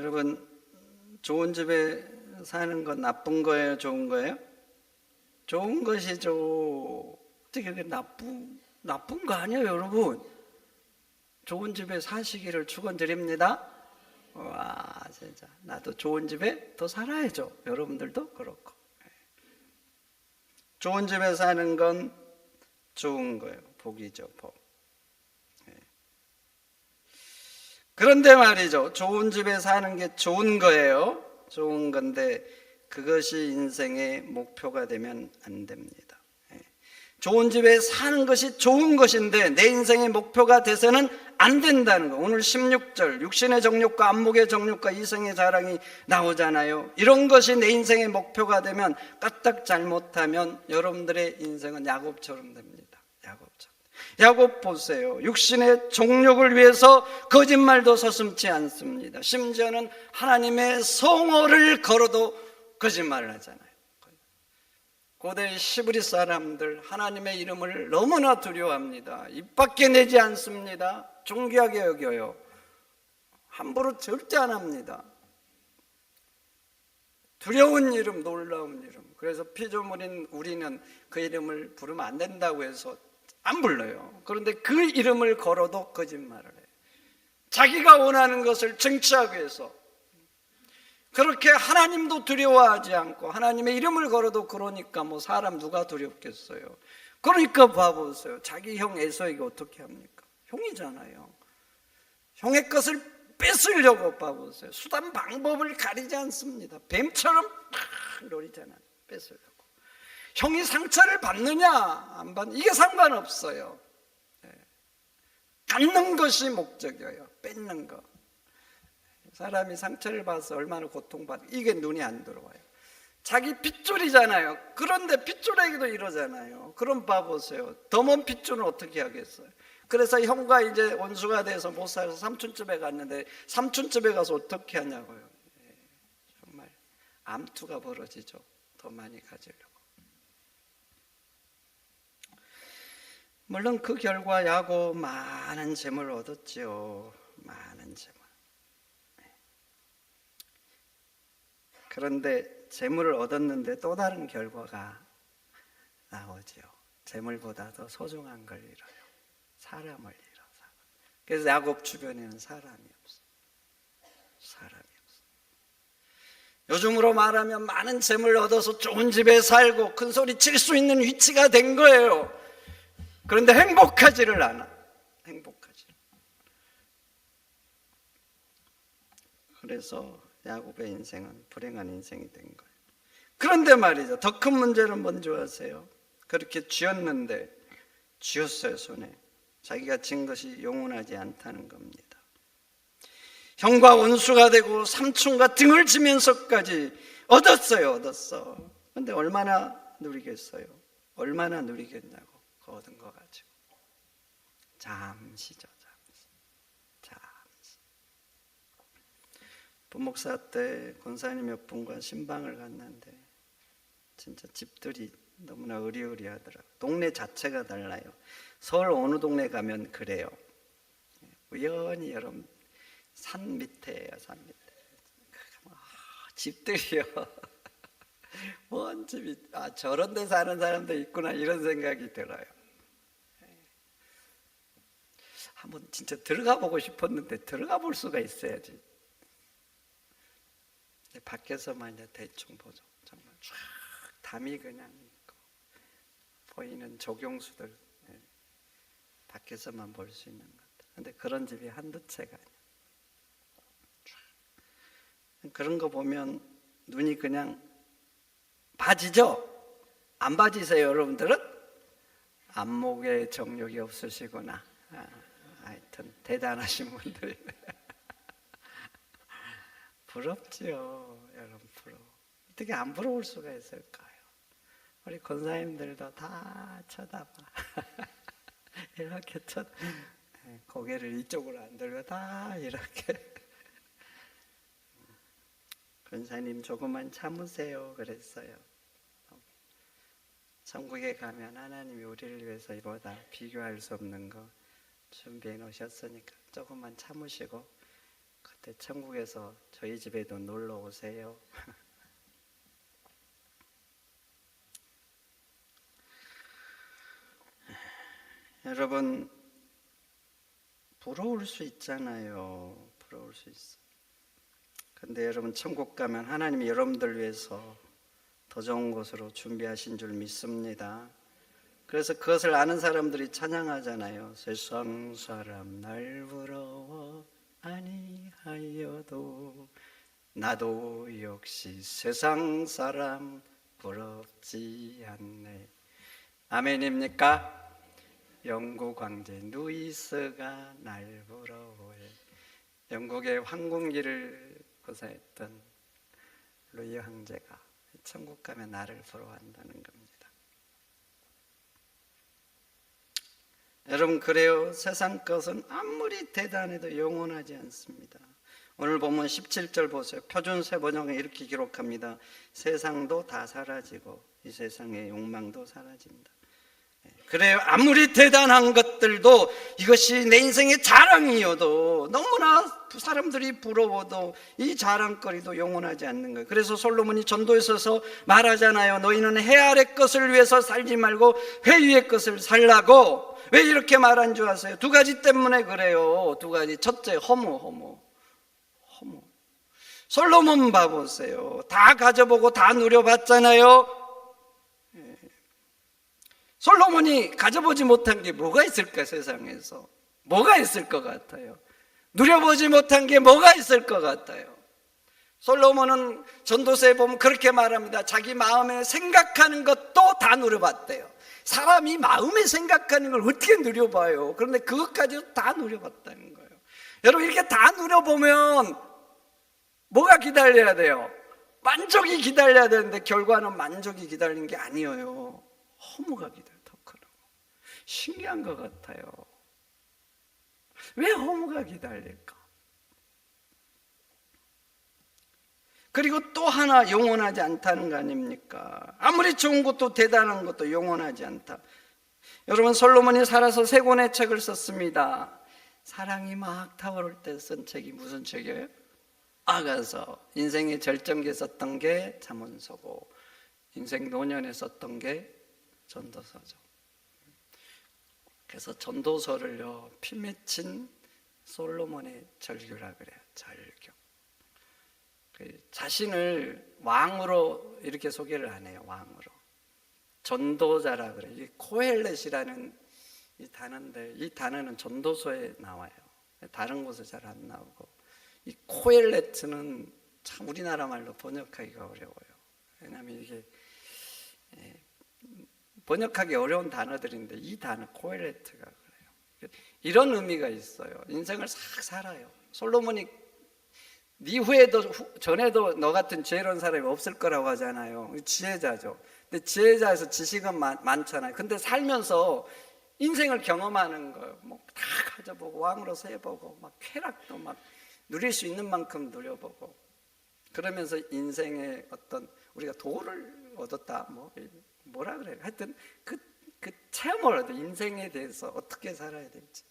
여러분, 좋은 집에 사는 건 나쁜 거예요? 좋은 거예요? 좋은 것이죠. 어떻게 그게 나쁜 거 아니에요, 여러분? 좋은 집에 사시기를 축원드립니다. 와, 진짜 나도 좋은 집에 더 살아야죠. 여러분들도 그렇고. 좋은 집에 사는 건 좋은 거예요. 복이죠, 복. 그런데 말이죠, 좋은 집에 사는 게 좋은 거예요. 좋은 건데 그것이 인생의 목표가 되면 안 됩니다. 좋은 집에 사는 것이 좋은 것인데 내 인생의 목표가 돼서는 안 된다는 거. 오늘 16절 육신의 정욕과 안목의 정욕과 이성의 자랑이 나오잖아요. 이런 것이 내 인생의 목표가 되면, 까딱 잘못하면 여러분들의 인생은 야곱처럼 됩니다. 야곱 보세요. 육신의 정욕을 위해서 거짓말도 서슴지 않습니다. 심지어는 하나님의 성호를 걸어도 거짓말을 하잖아요. 고대 시브리 사람들 하나님의 이름을 너무나 두려워합니다. 입 밖에 내지 않습니다. 존귀하게 여겨요. 함부로 절대 안 합니다. 두려운 이름, 놀라운 이름. 그래서 피조물인 우리는 그 이름을 부르면 안 된다고 해서 안 불러요. 그런데 그 이름을 걸어도 거짓말을 해요. 자기가 원하는 것을 쟁취하기 위해서. 그렇게 하나님도 두려워하지 않고 하나님의 이름을 걸어도, 그러니까 뭐 사람 누가 두렵겠어요. 그러니까 봐보세요. 자기 형 에서에게 어떻게 합니까? 형이잖아요. 형의 것을 뺏으려고 봐보세요. 수단 방법을 가리지 않습니다. 뱀처럼 막 노리잖아요. 뺏으려고. 형이 상처를 받느냐 안 받느냐 이게 상관없어요. 갖는 것이 목적이에요. 뺏는 거. 사람이 상처를 받아서 얼마나 고통받고, 이게 눈이 안 들어와요. 자기 핏줄이잖아요. 그런데 핏줄에게도 이러잖아요. 그럼 봐보세요. 더 먼 핏줄은 어떻게 하겠어요? 그래서 형과 이제 원수가 돼서 못 살아서 삼촌집에 갔는데, 삼촌집에 가서 어떻게 하냐고요. 정말 암투가 벌어지죠. 더 많이 가지려고. 물론 그 결과 야곱 많은 재물을 얻었죠. 많은 재물. 그런데 재물을 얻었는데 또 다른 결과가 나오죠. 재물보다 더 소중한 걸 잃어요. 사람을 잃어. 그래서 야곱 주변에는 사람이 없어. 사람이 없어. 요즘으로 말하면 많은 재물을 얻어서 좋은 집에 살고 큰 소리 칠 수 있는 위치가 된 거예요. 그런데 행복하지를 않아. 행복하지. 그래서 야곱의 인생은 불행한 인생이 된 거예요. 그런데 말이죠, 더 큰 문제는 뭔지 아세요? 그렇게 쥐었는데, 쥐었어요 손에. 자기가 진 것이 영원하지 않다는 겁니다. 형과 원수가 되고 삼촌과 등을 지면서까지 얻었어요. 그런데 얼마나 누리겠어요? 얼마나 누리겠냐고. 그 얻은 거 가지고 잠시죠. 부목사 때 권사님 몇 분과 신방을 갔는데 진짜 집들이 너무나 으리으리하더라고요. 동네 자체가 달라요. 서울 어느 동네 가면 그래요. 우연히 여러분 산 밑에예요. 산 밑에. 집들이요. 뭔 집이, 저런 데 사는 사람도 있구나, 이런 생각이 들어요. 한번 진짜 들어가 보고 싶었는데 들어가 볼 수가 있어야지. 밖에서만 이제 대충 보죠. 정말 쫙 담이 그냥 있고 보이는 조경수들, 밖에서만 볼 수 있는 것. 근데 그런 집이 한두 채가 아니야. 그런 거 보면 눈이 그냥 빠지죠? 안 빠지세요, 여러분들은? 안목에 정욕이 없으시구나. 하여튼 대단하신 분들. 부럽지요, 여러분. 어떻게 안 부러울 수가 있을까요? 우리 권사님들도 다 쳐다봐. 이렇게 고개를 이쪽으로 안 들고 다 이렇게. 권사님 조금만 참으세요 그랬어요. 천국에 가면 하나님이 우리를 위해서 이보다 비교할 수 없는 거 준비해 놓으셨으니까 조금만 참으시고 천국에서 저희 집에도 놀러 오세요. 여러분, 부러울 수 있잖아요. 부러울 수 있어. 근데 여러분, 천국 가면 하나님이 여러분들 위해서 더 좋은 곳으로 준비하신 줄 믿습니다. 그래서 그것을 아는 사람들이 찬양하잖아요. 세상 사람 날 부러워 아니하여도 나도 역시 세상 사람 부럽지 않네. 아멘입니까? 영국 황제 루이스가 날 부러워해. 영국의 황궁기를 구사했던 루이 황제가 천국 가면 나를 부러워한다는 겁니다. 여러분, 그래요. 세상 것은 아무리 대단해도 영원하지 않습니다. 오늘 보면 17절 보세요. 표준세 번역에 이렇게 기록합니다. 세상도 다 사라지고 이 세상의 욕망도 사라진다. 그래요. 아무리 대단한 것들도 이것이 내 인생의 자랑이어도 너무나 사람들이 부러워도 이 자랑거리도 영원하지 않는 거예요. 그래서 솔로몬이 전도에 서서 말하잖아요. 너희는 해 아래 것을 위해서 살지 말고 회 위의 것을 살라고. 왜 이렇게 말한 줄 아세요? 두 가지 때문에 그래요. 두 가지. 첫째, 허무. 솔로몬 봐보세요. 다 가져보고 다 누려봤잖아요. 솔로몬이 가져보지 못한 게 뭐가 있을까? 세상에서 뭐가 있을 것 같아요? 누려보지 못한 게 뭐가 있을 것 같아요? 솔로몬은 전도서에 보면 그렇게 말합니다. 자기 마음에 생각하는 것도 다 누려봤대요. 사람이 마음에 생각하는 걸 어떻게 누려봐요? 그런데 그것까지도 다 누려봤다는 거예요. 여러분, 이렇게 다 누려보면 뭐가 기다려야 돼요? 만족이 기다려야 되는데 결과는 만족이 기다리는 게 아니에요. 허무가 기다려. 더 크고 신기한 것 같아요. 왜 허무가 기다릴까? 그리고 또 하나 영원하지 않다는 거 아닙니까? 아무리 좋은 것도 대단한 것도 영원하지 않다. 여러분, 솔로몬이 살아서 3권의 책을 썼습니다. 사랑이 막 타오를 때 쓴 책이 무슨 책이에요? 아가서. 인생의 절정기에 썼던 게 잠언서고 인생 노년에 썼던 게 전도서죠. 그래서 전도서를요, 피 맺힌 솔로몬의 절규라 그래요. 절규. 자신을 왕으로 이렇게 소개를 안 해요. 왕으로. 전도자라 그래요. 이 코헬렛이라는 이 단어인데, 이 단어는 전도서에 나와요. 다른 곳에 잘 안 나오고. 이 코헬렛은 참 우리나라 말로 번역하기가 어려워요. 왜냐하면 이게 번역하기 어려운 단어들인데 이 단어 코헬레트가 그래요. 이런 의미가 있어요. 인생을 싹 살아요. 솔로몬이 네 후에도 전에도 너 같은 지혜로운 사람이 없을 거라고 하잖아요. 지혜자죠. 근데 지혜자에서 지식은 많잖아요. 근데 살면서 인생을 경험하는 거예요. 뭐 다 가져보고 왕으로서 해보고 막 쾌락도 막 누릴 수 있는 만큼 누려보고 그러면서 인생의 어떤 우리가 도를 얻었다 뭐라 그래요? 하여튼 그 체험을 얻어. 인생에 대해서 어떻게 살아야 될지.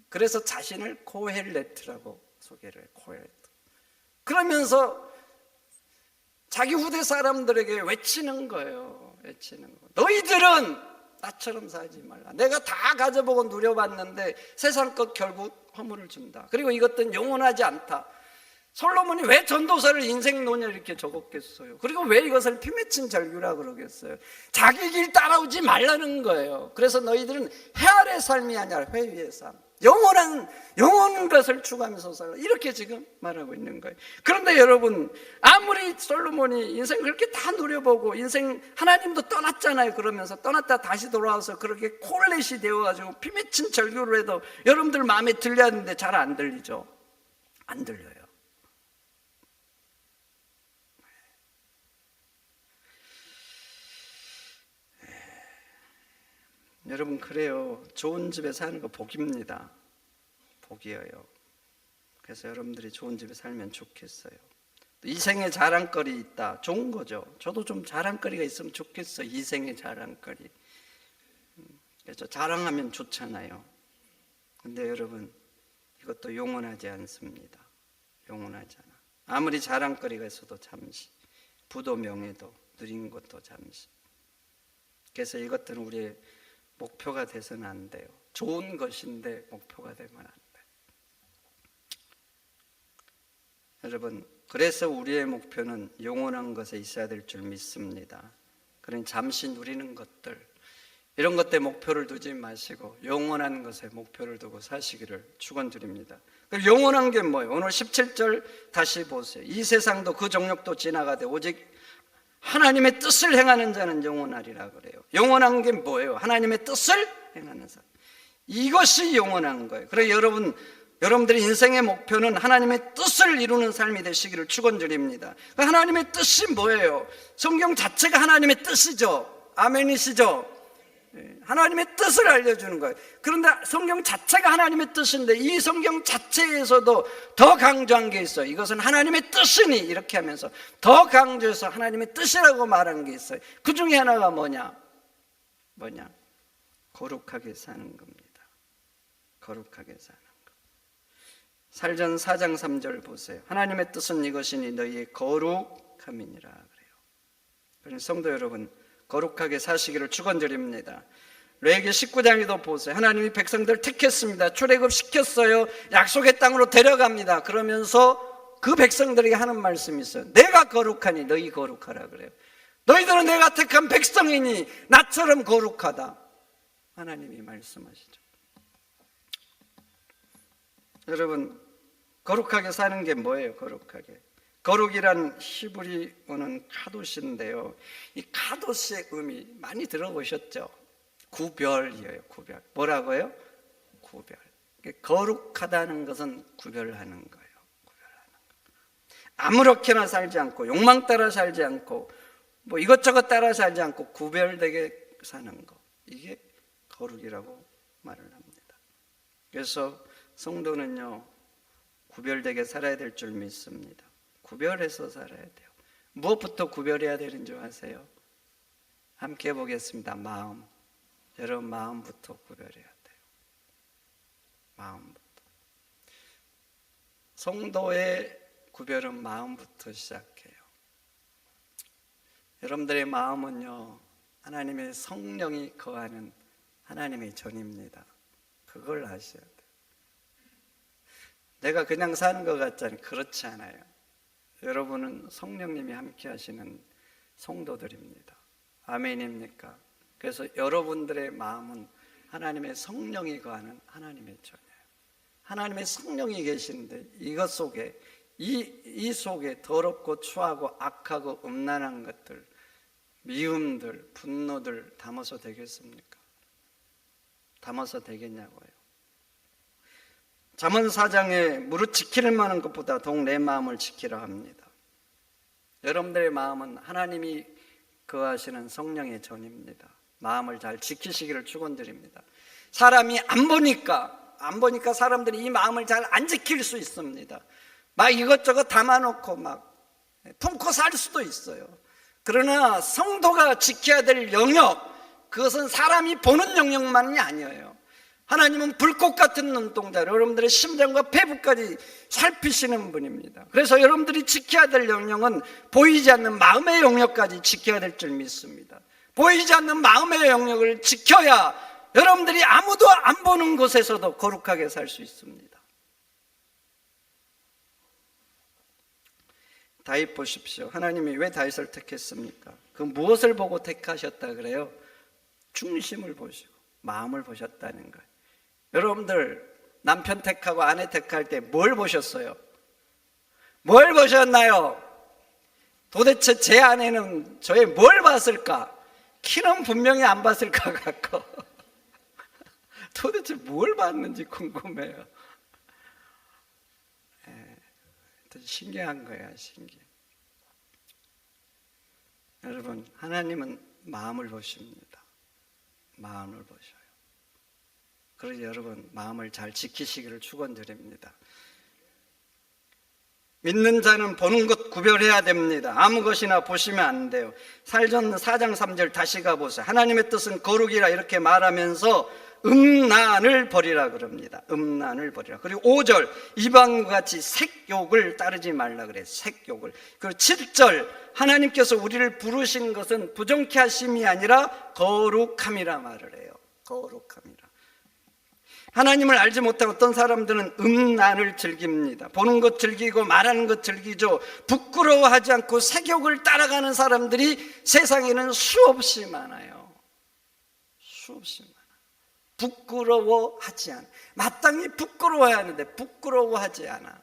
그래서 자신을 코헬레트라고 소개를 해요. 코헬레트. 그러면서 자기 후대 사람들에게 외치는 거예요. 외치는 거. 너희들은 나처럼 살지 말라. 내가 다 가져보고 누려봤는데 세상 것 결국 허물을 준다. 그리고 이것들은 영원하지 않다. 솔로몬이 왜 전도서를 인생 논을 이렇게 적었겠어요? 그리고 왜 이것을 피 맺힌 절규라 그러겠어요? 자기 길 따라오지 말라는 거예요. 그래서 너희들은 해 아래 삶이 아니라 회 위의 삶, 영원한 것을 추구하면서 살라. 이렇게 지금 말하고 있는 거예요. 그런데 여러분, 아무리 솔로몬이 인생 그렇게 다 누려보고 인생 하나님도 떠났잖아요. 그러면서 떠났다 다시 돌아와서 그렇게 콜렛이 되어가지고 피 맺힌 절규를 해도 여러분들 마음에 들려야 하는데 잘 안 들리죠? 안 들려요. 여러분, 그래요. 좋은 집에 사는 거 복입니다. 복이에요. 그래서 여러분들이 좋은 집에 살면 좋겠어요. 이 생에 자랑거리 있다. 좋은 거죠. 저도 좀 자랑거리가 있으면 좋겠어요. 이 생에 자랑거리. 그래서 자랑하면 좋잖아요. 근데 여러분, 이것도 영원하지 않습니다. 영원하잖아. 아무리 자랑거리가 있어도 잠시, 부도 명예도 누린 것도 잠시. 그래서 이것들은 우리의 목표가 돼서는 안 돼요. 좋은 것인데 목표가 되면 안 돼요. 여러분, 그래서 우리의 목표는 영원한 것에 있어야 될 줄 믿습니다. 그러니 잠시 누리는 것들, 이런 것에 목표를 두지 마시고 영원한 것에 목표를 두고 사시기를 축원드립니다. 영원한 게 뭐예요? 오늘 17절 다시 보세요. 이 세상도 그 정욕도 지나가되 오직 하나님의 뜻을 행하는 자는 영원하리라 그래요. 영원한 게 뭐예요? 하나님의 뜻을 행하는 사람. 이것이 영원한 거예요. 그래서 여러분들의 인생의 목표는 하나님의 뜻을 이루는 삶이 되시기를 축원드립니다. 하나님의 뜻이 뭐예요? 성경 자체가 하나님의 뜻이죠. 아멘이시죠? 하나님의 뜻을 알려주는 거예요. 그런데 성경 자체가 하나님의 뜻인데 이 성경 자체에서도 더 강조한 게 있어요. 이것은 하나님의 뜻이니 이렇게 하면서 더 강조해서 하나님의 뜻이라고 말한 게 있어요. 그 중에 하나가 뭐냐? 거룩하게 사는 겁니다. 거룩하게 사는 것. 살전 4장 3절 보세요. 하나님의 뜻은 이것이니 너희의 거룩함이니라 그래요. 그래서 성도 여러분, 거룩하게 사시기를 축원드립니다. 레위기 19장에도 보세요. 하나님이 백성들을 택했습니다. 출애굽시켰어요. 약속의 땅으로 데려갑니다. 그러면서 그 백성들에게 하는 말씀이 있어요. 내가 거룩하니 너희 거룩하라 그래요. 너희들은 내가 택한 백성이니 나처럼 거룩하다. 하나님이 말씀하시죠. 여러분, 거룩하게 사는 게 뭐예요? 거룩이란 히브리어는 카도시인데요. 이 카도시의 의미 많이 들어보셨죠? 구별이에요. 구별. 뭐라고요? 구별. 거룩하다는 것은 구별하는 거예요. 아무렇게나 살지 않고 욕망 따라 살지 않고 뭐 이것저것 따라 살지 않고 구별되게 사는 거. 이게 거룩이라고 말을 합니다. 그래서 성도는요, 구별되게 살아야 될 줄 믿습니다. 구별해서 살아야 돼요. 무엇부터 구별해야 되는 줄 아세요? 함께 해보겠습니다. 마음. 여러분, 마음부터 구별해야 돼요. 마음부터. 성도의 구별은 마음부터 시작해요. 여러분들의 마음은요, 하나님의 성령이 거하는 하나님의 전입니다. 그걸 아셔야 돼요. 내가 그냥 사는 것 같잖아요. 그렇지 않아요. 여러분은 성령님이 함께 하시는 성도들입니다. 아멘입니까? 그래서 여러분들의 마음은 하나님의 성령이 거하는 하나님의 전이에요. 하나님의 성령이 계시는데 이것 속에 이 속에 더럽고 추하고 악하고 음란한 것들, 미움들, 분노들 담아서 되겠습니까? 담아서 되겠냐고요. 잠언 4장에 무릇 지킬 만한 것보다 더욱 내 마음을 지키라 합니다. 여러분들의 마음은 하나님이 거하시는 성령의 전입니다. 마음을 잘 지키시기를 축원드립니다. 사람이 안 보니까 사람들이 이 마음을 잘 안 지킬 수 있습니다. 막 이것저것 담아놓고 막 품고 살 수도 있어요. 그러나 성도가 지켜야 될 영역, 그것은 사람이 보는 영역만이 아니에요. 하나님은 불꽃 같은 눈동자로 여러분들의 심장과 폐부까지 살피시는 분입니다. 그래서 여러분들이 지켜야 될 영역은 보이지 않는 마음의 영역까지 지켜야 될 줄 믿습니다. 보이지 않는 마음의 영역을 지켜야 여러분들이 아무도 안 보는 곳에서도 거룩하게 살 수 있습니다. 다윗 보십시오. 하나님이 왜 다윗을 택했습니까? 그 무엇을 보고 택하셨다 그래요? 중심을 보시고 마음을 보셨다는 거예요. 여러분들 남편 택하고 아내 택할 때 뭘 보셨어요? 뭘 보셨나요? 도대체 제 아내는 저의 뭘 봤을까? 키는 분명히 안 봤을 것 같고 도대체 뭘 봤는지 궁금해요. 신기한 거야, 신기해. 여러분, 하나님은 마음을 보십니다. 마음을 보셔요. 그래서 여러분, 마음을 잘 지키시기를 축원드립니다. 믿는 자는 보는 것 구별해야 됩니다. 아무 것이나 보시면 안 돼요. 살전 4장 3절 다시 가보세요. 하나님의 뜻은 거룩이라 이렇게 말하면서 음란을 버리라 그럽니다. 음란을 버리라. 그리고 5절 이방과 같이 색욕을 따르지 말라 그래요. 색욕을. 그리고 7절 하나님께서 우리를 부르신 것은 부정케 하심이 아니라 거룩함이라 말을 해요. 거룩함이라. 하나님을 알지 못한 어떤 사람들은 음란을 즐깁니다. 보는 것 즐기고 말하는 것 즐기죠. 부끄러워하지 않고 색욕을 따라가는 사람들이 세상에는 수없이 많아요. 수없이 많아요. 부끄러워하지 않아. 마땅히 부끄러워야 하는데 부끄러워하지 않아.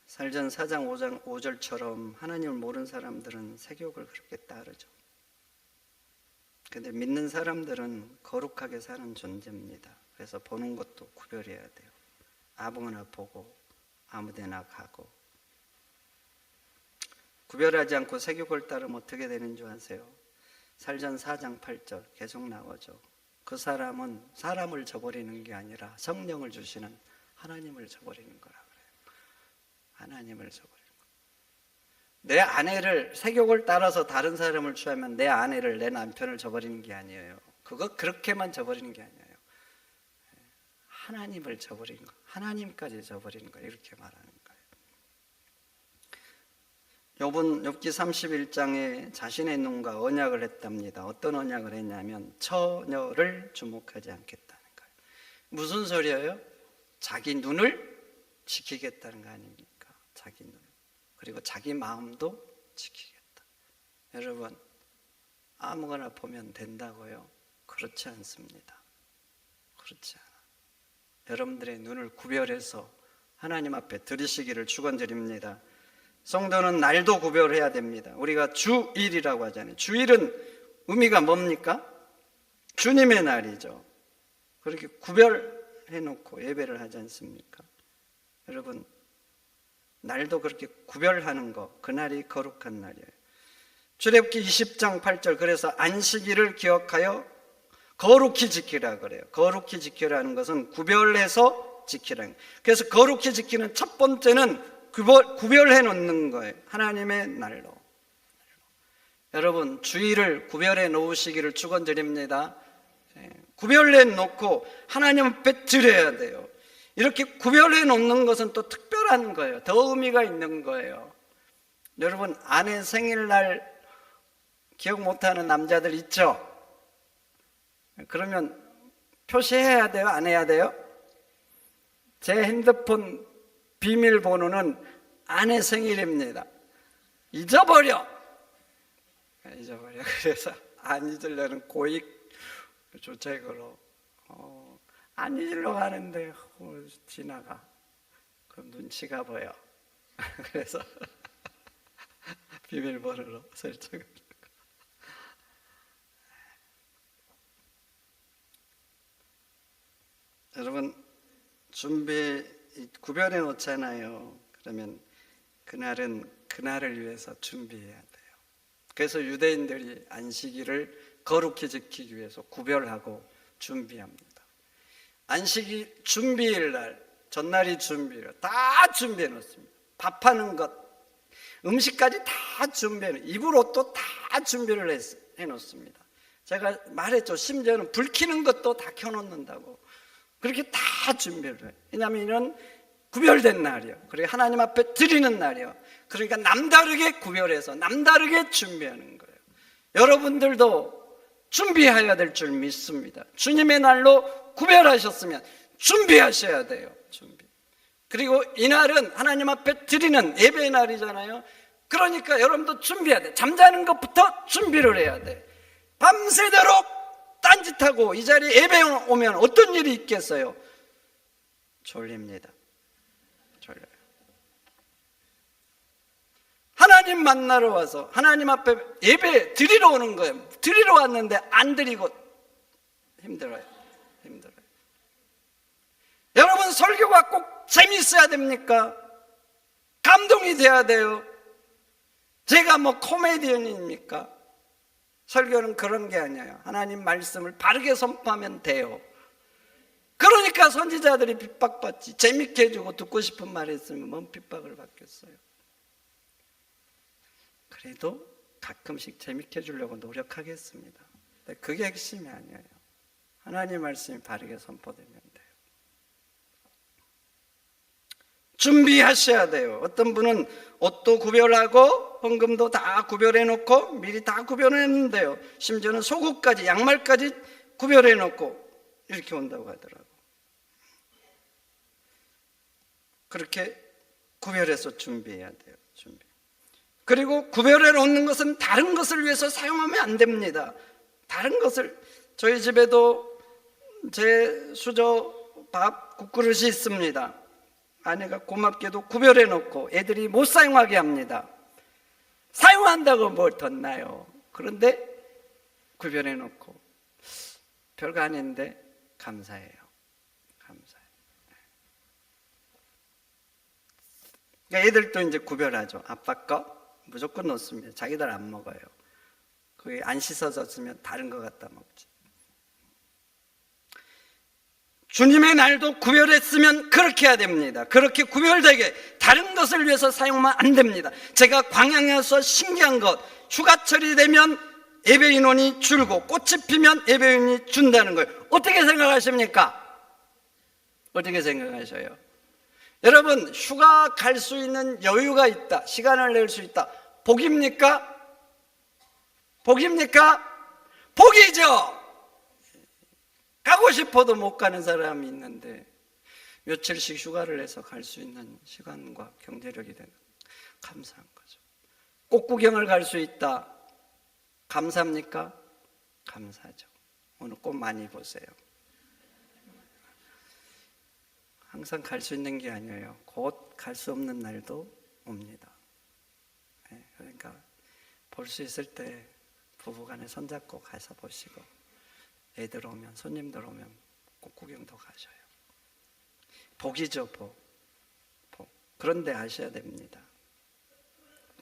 살전 4장 5장 5절처럼 하나님을 모르는 사람들은 색욕을 그렇게 따르죠. 근데 믿는 사람들은 거룩하게 사는 존재입니다. 그래서 보는 것도 구별해야 돼요. 아무거나 보고 아무데나 가고. 구별하지 않고 색욕을 따르면 어떻게 되는 줄 아세요? 살전 4장 8절 계속 나오죠. 그 사람은 사람을 저버리는 게 아니라 성령을 주시는 하나님을 저버리는 거라 그래요. 하나님을 저버리는 거. 내 아내를 색욕을 따라서 다른 사람을 취하면 내 아내를 내 남편을 저버리는 게 아니에요. 그거 그렇게만 저버리는 게 아니에요. 하나님을 저버리는 거, 하나님까지 저버리는 거 이렇게 말하는 거예요. 욥기 31장에 자신의 눈과 언약을 했답니다. 어떤 언약을 했냐면 처녀를 주목하지 않겠다는 거예요. 무슨 소리예요? 자기 눈을 지키겠다는 거 아닙니까? 자기 눈. 그리고 자기 마음도 지키겠다. 여러분, 아무거나 보면 된다고요? 그렇지 않습니다. 그렇지 않아. 여러분들의 눈을 구별해서 하나님 앞에 드리시기를 축원드립니다. 성도는 날도 구별해야 됩니다. 우리가 주일이라고 하잖아요. 주일은 의미가 뭡니까? 주님의 날이죠. 그렇게 구별해 놓고 예배를 하지 않습니까? 여러분, 날도 그렇게 구별하는 거, 그날이 거룩한 날이에요. 출애굽기 20장 8절 그래서 안식일을 기억하여 거룩히 지키라 그래요. 거룩히 지키라는 것은 구별해서 지키라는 거예요. 그래서 거룩히 지키는 첫 번째는 구별해 놓는 거예요. 하나님의 날로. 여러분, 주일을 구별해 놓으시기를 축원드립니다. 구별해 놓고 하나님 앞에 드려야 돼요. 이렇게 구별해 놓는 것은 또 특별한 거예요. 더 의미가 있는 거예요. 여러분, 아내 생일날 기억 못하는 남자들 있죠? 그러면 표시해야 돼요? 안 해야 돼요? 제 핸드폰 비밀번호는 아내 생일입니다. 잊어버려. 그래서 안 잊으려는 고익 조책으로 안 잊으려고 하는데 지나가. 그럼 눈치가 보여. 그래서 비밀번호로 설정을. 여러분, 구별해 놓잖아요. 그러면 그날은 그날을 위해서 준비해야 돼요. 그래서 유대인들이 안식일을 거룩히 지키기 위해서 구별하고 준비합니다. 안식일 준비일 날, 전날이 준비일 다 준비해 놓습니다. 밥하는 것, 음식까지 다 준비해 놓습니다. 입을 옷도 다 준비를 해 놓습니다. 제가 말했죠. 심지어는 불 켜는 것도 다 켜놓는다고. 그렇게 다 준비를 해요. 왜냐하면 이런 구별된 날이요. 그리고 하나님 앞에 드리는 날이요. 그러니까 남다르게 구별해서 남다르게 준비하는 거예요. 여러분들도 준비해야 될 줄 믿습니다. 주님의 날로 구별하셨으면 준비하셔야 돼요. 준비. 그리고 이 날은 하나님 앞에 드리는 예배의 날이잖아요. 그러니까 여러분도 준비해야 돼. 잠자는 것부터 준비를 해야 돼. 밤새도록 딴짓하고 이 자리에 예배 오면 어떤 일이 있겠어요? 졸립니다. 졸려요. 하나님 만나러 와서 하나님 앞에 예배 드리러 오는 거예요. 드리러 왔는데 안 드리고 힘들어요. 여러분, 설교가 꼭 재밌어야 됩니까? 감동이 돼야 돼요. 제가 뭐 코미디언입니까? 설교는 그런 게 아니에요. 하나님 말씀을 바르게 선포하면 돼요. 그러니까 선지자들이 핍박받지. 재밌게 해주고 듣고 싶은 말 했으면 뭔 핍박을 받겠어요. 그래도 가끔씩 재밌게 해주려고 노력하겠습니다. 그게 핵심이 아니에요. 하나님 말씀이 바르게 선포되면 돼요. 준비하셔야 돼요. 어떤 분은 옷도 구별하고 헌금도 다 구별해 놓고 미리 다 구별해 놓는데요. 심지어는 속옷까지 양말까지 구별해 놓고 이렇게 온다고 하더라고. 그렇게 구별해서 준비해야 돼요. 준비. 그리고 구별해 놓는 것은 다른 것을 위해서 사용하면 안 됩니다. 다른 것을, 저희 집에도 제 수저 밥 국그릇이 있습니다. 아내가 고맙게도 구별해 놓고 애들이 못 사용하게 합니다. 사용한다고 뭘 덧나요? 그런데 구별해 놓고 별거 아닌데 감사해요. 감사해요. 그러니까 애들도 이제 구별하죠. 아빠 거 무조건 넣습니다. 자기들 안 먹어요. 그게 안 씻어졌으면 다른 거 갖다 먹지. 주님의 날도 구별했으면 그렇게 해야 됩니다. 그렇게 구별되게 다른 것을 위해서 사용하면 안 됩니다. 제가 광양에서 신기한 것, 휴가철이 되면 예배 인원이 줄고 꽃이 피면 예배 인원이 준다는 거예요. 어떻게 생각하십니까? 어떻게 생각하셔요? 여러분, 휴가 갈 수 있는 여유가 있다, 시간을 낼 수 있다, 복입니까? 복입니까? 복이죠. 가고 싶어도 못 가는 사람이 있는데 며칠씩 휴가를 내서 갈 수 있는 시간과 경제력이 되는, 감사한 거죠. 꽃 구경을 갈 수 있다, 감사합니까? 감사하죠. 오늘 꽃 많이 보세요. 항상 갈 수 있는 게 아니에요. 곧 갈 수 없는 날도 옵니다. 그러니까 볼 수 있을 때 부부간에 손잡고 가서 보시고, 애들 오면, 손님들 오면 꽃 구경도 가셔요. 복이죠, 복. 그런데 아셔야 됩니다.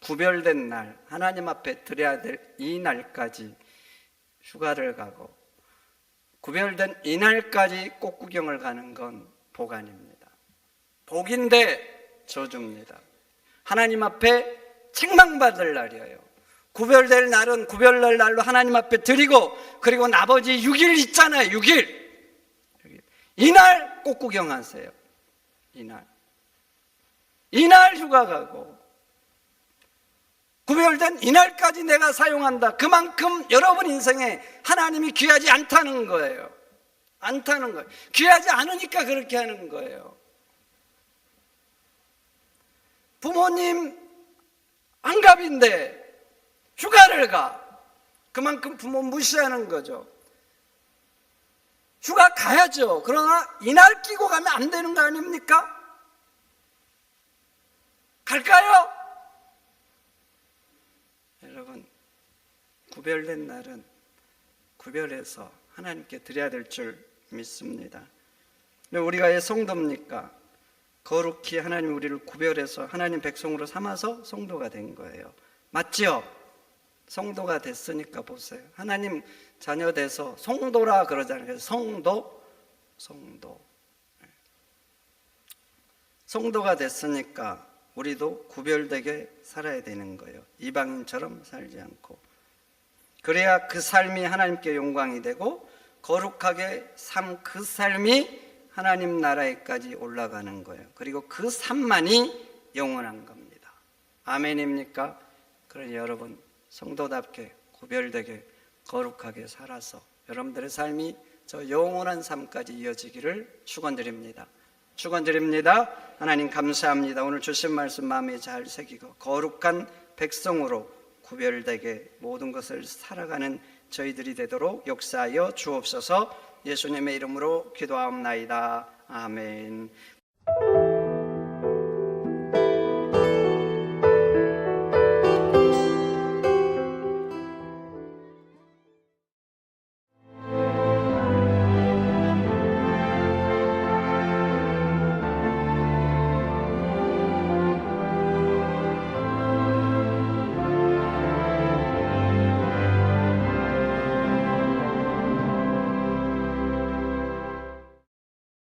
구별된 날, 하나님 앞에 드려야 될 이 날까지 휴가를 가고 구별된 이 날까지 꽃 구경을 가는 건 복 아닙니다. 복인데 저주입니다. 하나님 앞에 책망받을 날이에요. 구별될 날은 구별될 날로 하나님 앞에 드리고, 그리고 나머지 6일 있잖아요. 6일. 이날 꽃 구경하세요. 이날 휴가 가고 구별된 이날까지 내가 사용한다. 그만큼 여러분 인생에 하나님이 귀하지 않다는 거예요. 않다는 거예요. 귀하지 않으니까 그렇게 하는 거예요. 부모님 환갑인데 휴가를 가. 그만큼 부모 무시하는 거죠. 휴가 가야죠. 그러나 이날 끼고 가면 안 되는 거 아닙니까? 갈까요? 여러분, 구별된 날은 구별해서 하나님께 드려야 될 줄 믿습니다. 우리가 왜 성도입니까? 거룩히 하나님 우리를 구별해서 하나님 백성으로 삼아서 성도가 된 거예요. 맞지요? 성도가 됐으니까 보세요. 하나님 자녀 돼서 성도라 그러잖아요. 그래서 성도가 됐으니까 우리도 구별되게 살아야 되는 거예요. 이방인처럼 살지 않고. 그래야 그 삶이 하나님께 영광이 되고 거룩하게 삶 그 삶이 하나님 나라에까지 올라가는 거예요. 그리고 그 삶만이 영원한 겁니다. 아멘입니까? 그러니 여러분, 성도답게 구별되게 거룩하게 살아서 여러분들의 삶이 저 영원한 삶까지 이어지기를 축원드립니다. 축원드립니다. 하나님 감사합니다. 오늘 주신 말씀 마음에 잘 새기고 거룩한 백성으로 구별되게 모든 것을 살아가는 저희들이 되도록 역사하여 주옵소서. 예수님의 이름으로 기도하옵나이다. 아멘.